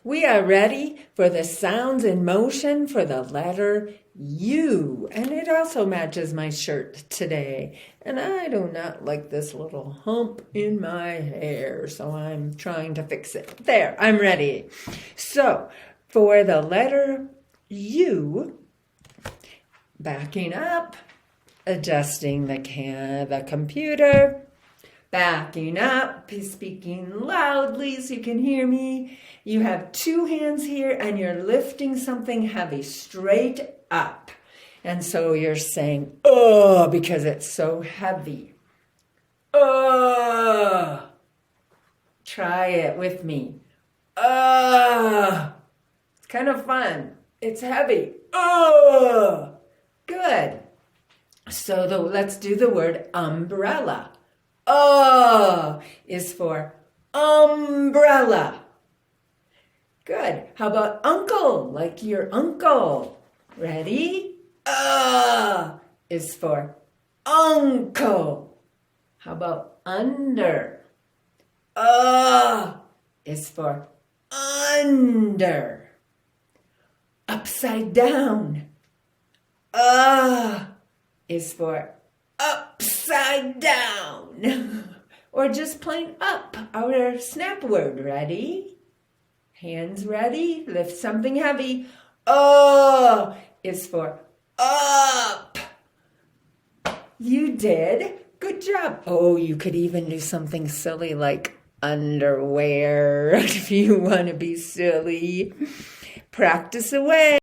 We are ready for the sounds in motion for the letter U. And it also matches my shirt today. And I do not like this little hump in my hair, so I'm trying to fix it. There, I'm ready. So, for the letter U, backing up, adjusting the computer, backing up, speaking loudly so you can hear me. You have two hands here and you're lifting something heavy straight up. And so you're saying, oh, because it's so heavy. Oh. Try it with me. Oh. It's kind of fun. It's heavy. Oh. Good. So let's do the word umbrella. Is for umbrella. Good. How about uncle, like your uncle? Ready? Is for uncle. How about under? Is for under. Upside down. Is for upside down. Or just plain up, our snap word. Ready? Hands ready. Lift something heavy. Is for up. You did. Good job. Oh, you could even do something silly like underwear if you want to be silly. Practice away.